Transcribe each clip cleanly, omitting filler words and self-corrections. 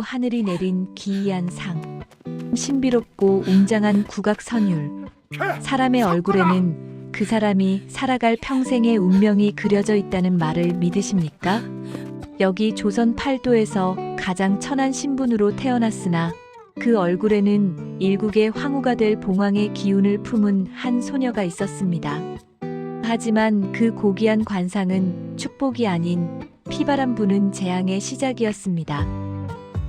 하늘이 내린 기이한 상, 신비롭고 웅장한 국악 선율. 사람의 얼굴에는 그 사람이 살아갈 평생의 운명이 그려져 있다는 말을 믿으십니까? 여기 조선 팔도에서 가장 천한 신분으로 태어났으나 그 얼굴에는 일국의 황후가 될 봉황의 기운을 품은 한 소녀가 있었습니다. 하지만 그 고귀한 관상은 축복이 아닌 피바람 부는 재앙의 시작이었습니다.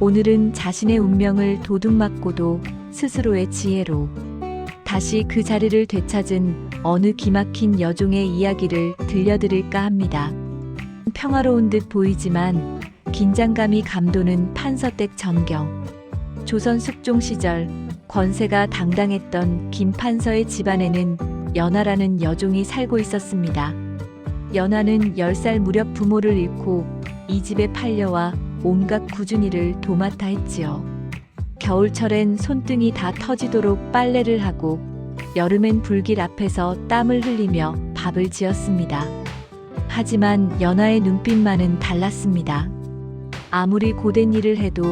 오늘은 자신의 운명을 도둑맞고도 스스로의 지혜로 다시 그 자리를 되찾은 어느 기막힌 여종의 이야기를 들려드릴까 합니다. 평화로운 듯 보이지만 긴장감이 감도는 판서댁 전경. 조선 숙종 시절 권세가 당당했던 김판서의 집안에는 연하라는 여종이 살고 있었습니다. 연하는 10살 무렵 부모를 잃고 이 집에 팔려와 온갖 굳은 일을 도맡아 했지요. 겨울철엔 손등이 다 터지도록 빨래를 하고 여름엔 불길 앞에서 땀을 흘리며 밥을 지었습니다. 하지만 연하의 눈빛만은 달랐습니다. 아무리 고된 일을 해도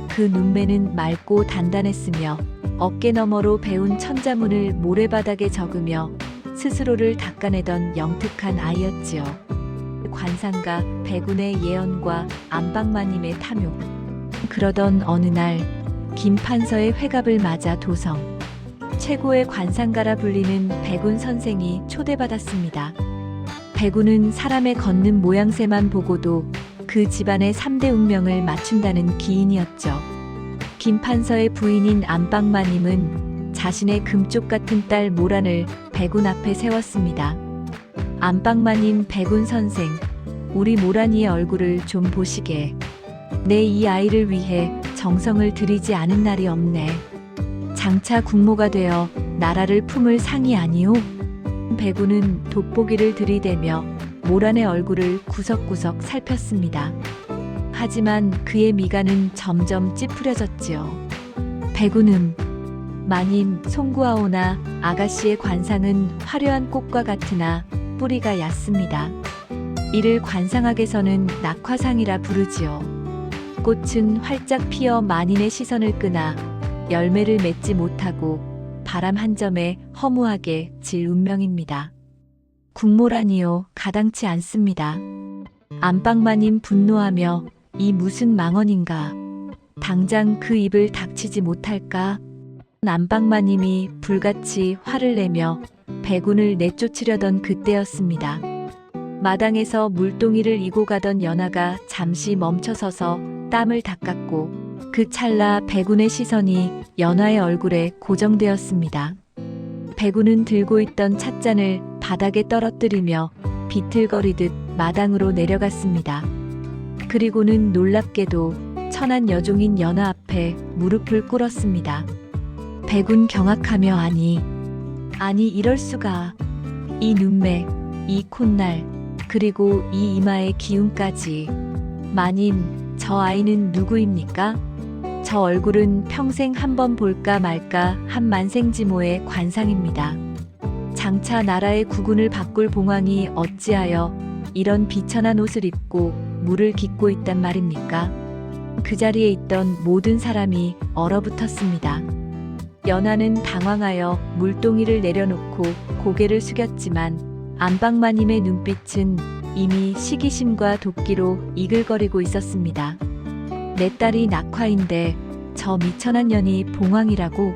그 눈매는 맑고 단단했으며 어깨 너머로 배운 천자문을 모래바닥에 적으며 스스로를 닦아내던 영특한 아이였지요. 관상가 백운의 예언과 안방마님의 탐욕. 그러던 어느 날 김판서의 회갑을 맞아 도성 최고의 관상가라 불리는 백운 선생이 초대받았습니다. 백운은 사람의 걷는 모양새만 보고도 그 집안의 3대 운명을 맞춘다는 기인이었죠. 김판서의 부인인 안방마님은 자신의 금쪽 같은 딸 모란을 백운 앞에 세웠습니다. 안방마님, 백운 선생, 우리 모란이의 얼굴을 좀 보시게. 내 이 아이를 위해 정성을 들이지 않은 날이 없네. 장차 국모가 되어 나라를 품을 상이 아니오? 백운은 돋보기를 들이대며 모란의 얼굴을 구석구석 살폈습니다. 하지만 그의 미간은 점점 찌푸려졌지요. 백운은 마님, 송구하오나 아가씨의 관상은 화려한 꽃과 같으나 뿌리가 얕습니다. 이를 관상학에서는 낙화상이라 부르지요. 꽃은 활짝 피어 만인의 시선을 끄나 열매를 맺지 못하고 바람 한 점에 허무하게 질 운명입니다. 국모라니요, 가당치 않습니다. 안방마님 분노하며 이 무슨 망언인가. 당장 그 입을 닥치지 못할까? 안방마님이 불같이 화를 내며 백운을 내쫓으려던 그때였습니다. 마당에서 물동이를 이고 가던 연하가 잠시 멈춰서서 땀을 닦았고 그 찰나 백운의 시선이 연하의 얼굴에 고정되었습니다. 백운은 들고 있던 찻잔을 바닥에 떨어뜨리며 비틀거리듯 마당으로 내려갔습니다. 그리고는 놀랍게도 천한 여종인 연하 앞에 무릎을 꿇었습니다. 백운 경악하며 아니 이럴 수가. 이 눈매, 이 콧날, 그리고 이 이마의 기운까지. 마님, 저 아이는 누구입니까? 저 얼굴은 평생 한 번 볼까 말까 한 만생지모의 관상입니다. 장차 나라의 국운을 바꿀 봉황이 어찌하여 이런 비천한 옷을 입고 물을 깃고 있단 말입니까? 그 자리에 있던 모든 사람이 얼어붙었습니다. 연하는 당황하여 물동이를 내려놓고 고개를 숙였지만 안방마님의 눈빛은 이미 시기심과 도끼로 이글거리고 있었습니다. 내 딸이 낙화인데 저 미천한 년이 봉황이라고?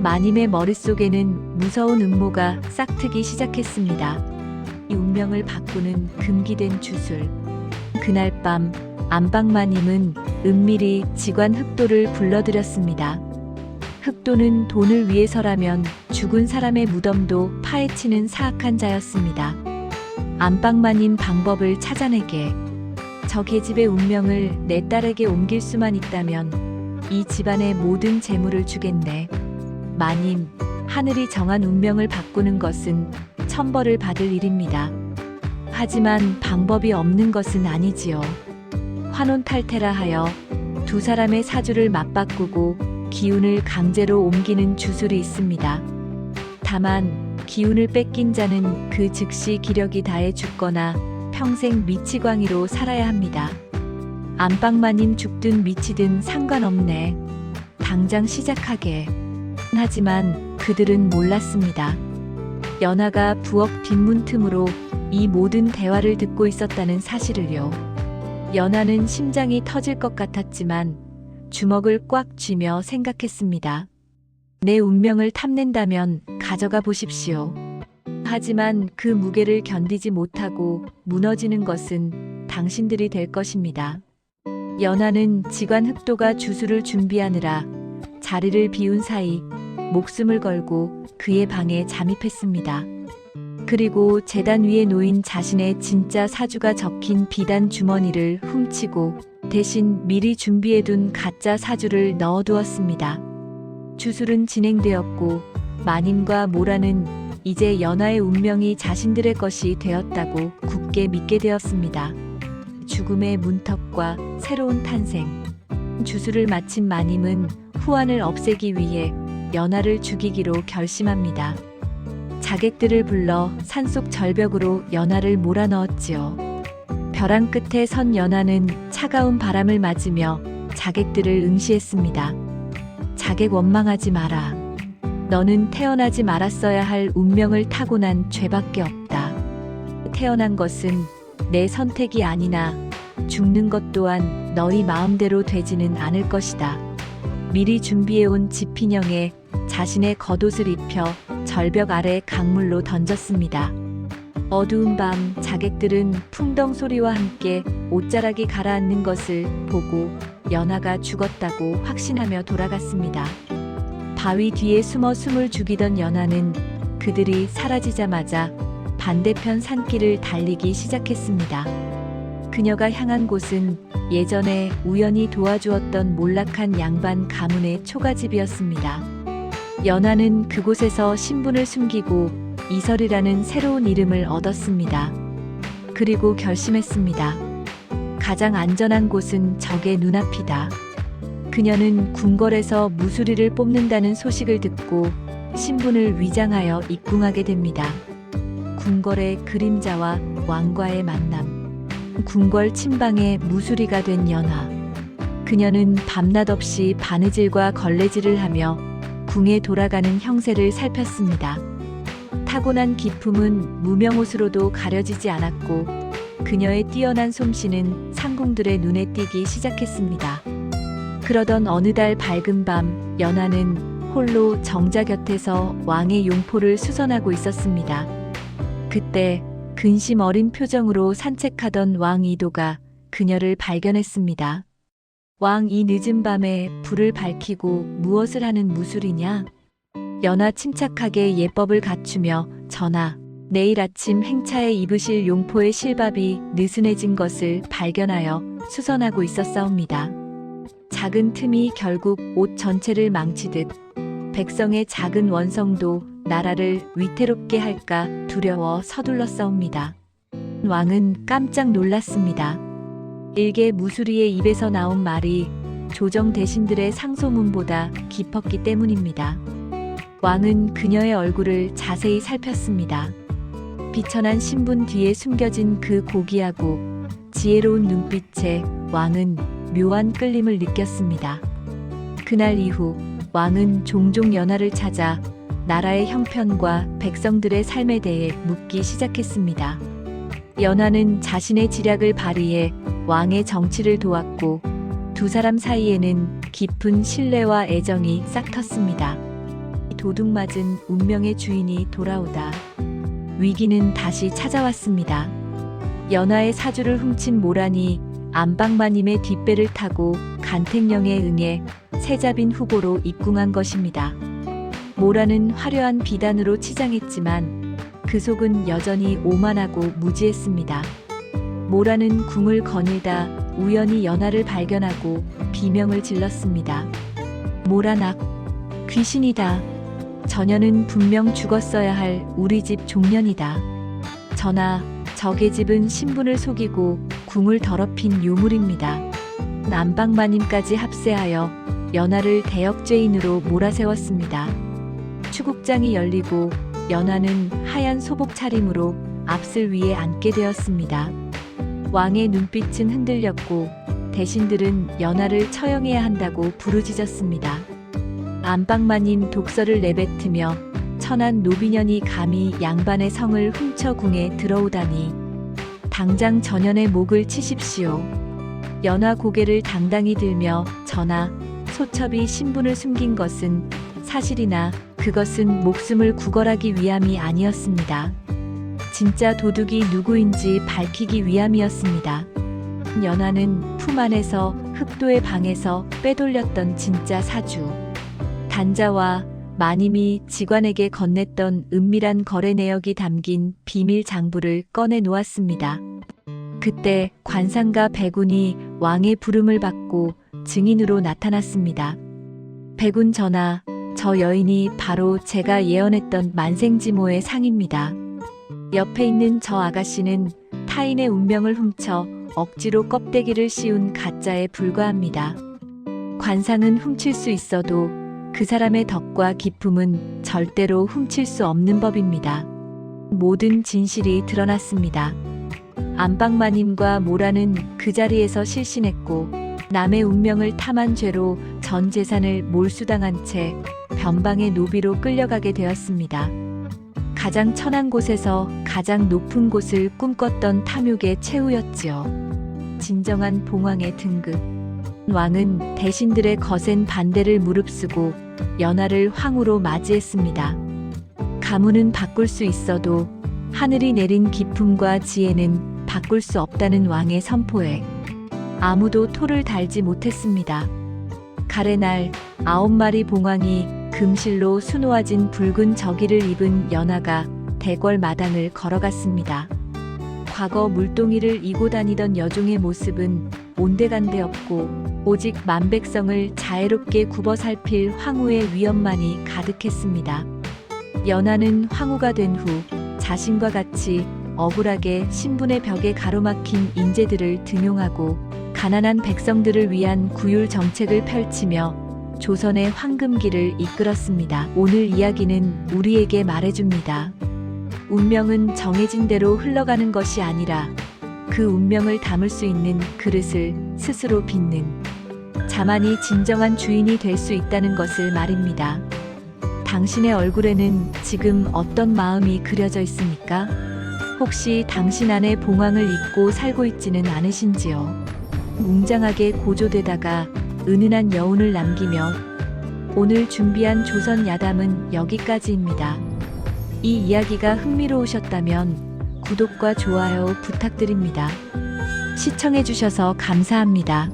마님의 머릿속에는 무서운 음모가 싹트기 시작했습니다. 이 운명을 바꾸는 금기된 주술. 그날 밤 안방마님은 은밀히 직관 흑도를 불러들였습니다. 흑도는 돈을 위해서라면 죽은 사람의 무덤도 파헤치는 사악한 자였습니다. 안방마님 방법을 찾아내게. 저 계집의 운명을 내 딸에게 옮길 수만 있다면 이 집안의 모든 재물을 주겠네. 마님, 하늘이 정한 운명을 바꾸는 것은 천벌을 받을 일입니다. 하지만 방법이 없는 것은 아니지요. 환혼탈태라 하여 두 사람의 사주를 맞바꾸고 기운을 강제로 옮기는 주술이 있습니다. 다만 기운을 뺏긴 자는 그 즉시 기력이 다해 죽거나 평생 미치광이로 살아야 합니다. 안방마님 죽든 미치든 상관없네. 당장 시작하게. 하지만 그들은 몰랐습니다. 연하가 부엌 뒷문 틈으로 이 모든 대화를 듣고 있었다는 사실을요. 연하는 심장이 터질 것 같았지만 주먹을 꽉 쥐며 생각했습니다. 내 운명을 탐낸다면 가져가 보십시오. 하지만 그 무게를 견디지 못하고 무너지는 것은 당신들이 될 것입니다. 연하는 지관 흑도가 주술을 준비하느라 자리를 비운 사이 목숨을 걸고 그의 방에 잠입했습니다. 그리고 재단 위에 놓인 자신의 진짜 사주가 적힌 비단 주머니를 훔치고 대신 미리 준비해둔 가짜 사주를 넣어두었습니다. 주술은 진행되었고 마님과 모라는 이제 연하의 운명이 자신들의 것이 되었다고 굳게 믿게 되었습니다. 죽음의 문턱과 새로운 탄생. 주술을 마친 마님은 후환을 없애기 위해 연하를 죽이기로 결심합니다. 자객들을 불러 산속 절벽으로 연하를 몰아넣었지요. 벼랑 끝에 선 연하는 차가운 바람을 맞으며 자객들을 응시했습니다. 자객 원망하지 마라. 너는 태어나지 말았어야 할 운명을 타고난 죄밖에 없다. 태어난 것은 내 선택이 아니나 죽는 것 또한 너희 마음대로 되지는 않을 것이다. 미리 준비해온 지피령에 자신의 겉옷을 입혀 절벽 아래 강물로 던졌습니다. 어두운 밤 자객들은 풍덩 소리와 함께 옷자락이 가라앉는 것을 보고 연하가 죽었다고 확신하며 돌아갔습니다. 바위 뒤에 숨어 숨을 죽이던 연하는 그들이 사라지자마자 반대편 산길을 달리기 시작했습니다. 그녀가 향한 곳은 예전에 우연히 도와주었던 몰락한 양반 가문의 초가집이었습니다. 연하는 그곳에서 신분을 숨기고 이설이라는 새로운 이름을 얻었습니다. 그리고 결심했습니다. 가장 안전한 곳은 적의 눈앞이다. 그녀는 궁궐에서 무수리를 뽑는다는 소식을 듣고 신분을 위장하여 입궁하게 됩니다. 궁궐의 그림자와 왕과의 만남. 궁궐 침방의 무수리가 된 연하. 그녀는 밤낮 없이 바느질과 걸레질을 하며 궁에 돌아가는 형세를 살폈습니다. 타고난 기품은 무명옷으로도 가려지지 않았고 그녀의 뛰어난 솜씨는 상궁들의 눈에 띄기 시작했습니다. 그러던 어느 달 밝은 밤 연하는 홀로 정자 곁에서 왕의 용포를 수선하고 있었습니다. 그때 근심 어린 표정으로 산책하던 왕 이도가 그녀를 발견했습니다. 왕, 이 늦은 밤에 불을 밝히고 무엇을 하는 무술이냐? 연하 침착하게 예법을 갖추며 전하, 내일 아침 행차에 입으실 용포의 실밥이 느슨해진 것을 발견하여 수선하고 있었사옵니다. 작은 틈이 결국 옷 전체를 망치듯 백성의 작은 원성도 나라를 위태롭게 할까 두려워 서둘렀사옵니다. 왕은 깜짝 놀랐습니다. 일개 무수리의 입에서 나온 말이 조정 대신들의 상소문보다 깊었기 때문입니다. 왕은 그녀의 얼굴을 자세히 살폈습니다. 비천한 신분 뒤에 숨겨진 그 고귀하고 지혜로운 눈빛에 왕은 묘한 끌림을 느꼈습니다. 그날 이후 왕은 종종 연하를 찾아 나라의 형편과 백성들의 삶에 대해 묻기 시작했습니다. 연하는 자신의 지략을 발휘해 왕의 정치를 도왔고 두 사람 사이에는 깊은 신뢰와 애정이 싹텄습니다. 도둑맞은 운명의 주인이 돌아오다. 위기는 다시 찾아왔습니다. 연하의 사주를 훔친 모란이 안방마님의 뒷배를 타고 간택령에 응해 세자빈 후보로 입궁한 것입니다. 모란은 화려한 비단으로 치장했지만 그 속은 여전히 오만하고 무지했습니다. 모란은 궁을 거닐다 우연히 연하를 발견하고 비명을 질렀습니다. 모란악, 귀신이다. 저녀는 분명 죽었어야 할 우리 집 종년이다. 전하, 적의 집은 신분을 속이고 궁을 더럽힌 유물입니다. 안방마님까지 합세하여 연하를 대역죄인으로 몰아세웠습니다. 추국장이 열리고 연하는 하얀 소복 차림으로 앞슬 위에 앉게 되었습니다. 왕의 눈빛은 흔들렸고 대신들은 연하를 처형해야 한다고 부르짖었습니다. 안방마님 독서를 내뱉으며 천한 노비년이 감히 양반의 성을 훔쳐 궁에 들어오다니 당장 전현의 목을 치십시오. 연하 고개를 당당히 들며 전하, 소첩이 신분을 숨긴 것은 사실이나 그것은 목숨을 구걸하기 위함이 아니었습니다. 진짜 도둑이 누구인지 밝히기 위함이었습니다. 연하는 품 안에서 흑도의 방에서 빼돌렸던 진짜 사주 단자와 마님이 직관에게 건넸던 은밀한 거래 내역이 담긴 비밀 장부를 꺼내 놓았습니다. 그때 관상가 백운이 왕의 부름을 받고 증인으로 나타났습니다. 백운 전하, 저 여인이 바로 제가 예언했던 만생지모의 상입니다. 옆에 있는 저 아가씨는 타인의 운명을 훔쳐 억지로 껍데기를 씌운 가짜에 불과합니다. 관상은 훔칠 수 있어도 그 사람의 덕과 기품은 절대로 훔칠 수 없는 법입니다. 모든 진실이 드러났습니다. 안방마님과 모라는 그 자리에서 실신했고 남의 운명을 탐한 죄로 전 재산을 몰수당한 채 변방의 노비로 끌려가게 되었습니다. 가장 천한 곳에서 가장 높은 곳을 꿈꿨던 탐욕의 최후였지요. 진정한 봉황의 등극. 왕은 대신들의 거센 반대를 무릅쓰고 연하를 황후로 맞이했습니다. 가문은 바꿀 수 있어도 하늘이 내린 기품과 지혜는 바꿀 수 없다는 왕의 선포에 아무도 토를 달지 못했습니다. 가래날 9마리 봉황이 금실로 수놓아진 붉은 저기를 입은 연하가 대궐 마당을 걸어갔습니다. 과거 물동이를 이고 다니던 여종의 모습은 온데간데 없고 오직 만백성을 자애롭게 굽어 살필 황후의 위엄만이 가득했습니다. 연하는 황후가 된 후 자신과 같이 억울하게 신분의 벽에 가로막힌 인재들을 등용하고 가난한 백성들을 위한 구휼 정책을 펼치며 조선의 황금기를 이끌었습니다. 오늘 이야기는 우리에게 말해줍니다. 운명은 정해진 대로 흘러가는 것이 아니라 그 운명을 담을 수 있는 그릇을 스스로 빚는 자만이 진정한 주인이 될 수 있다는 것을 말입니다. 당신의 얼굴에는 지금 어떤 마음이 그려져 있습니까? 혹시 당신 안에 봉황을 잊고 살고 있지는 않으신지요? 웅장하게 고조되다가 은은한 여운을 남기며 오늘 준비한 조선 야담은 여기까지입니다. 이 이야기가 흥미로우셨다면 구독과 좋아요 부탁드립니다. 시청해주셔서 감사합니다.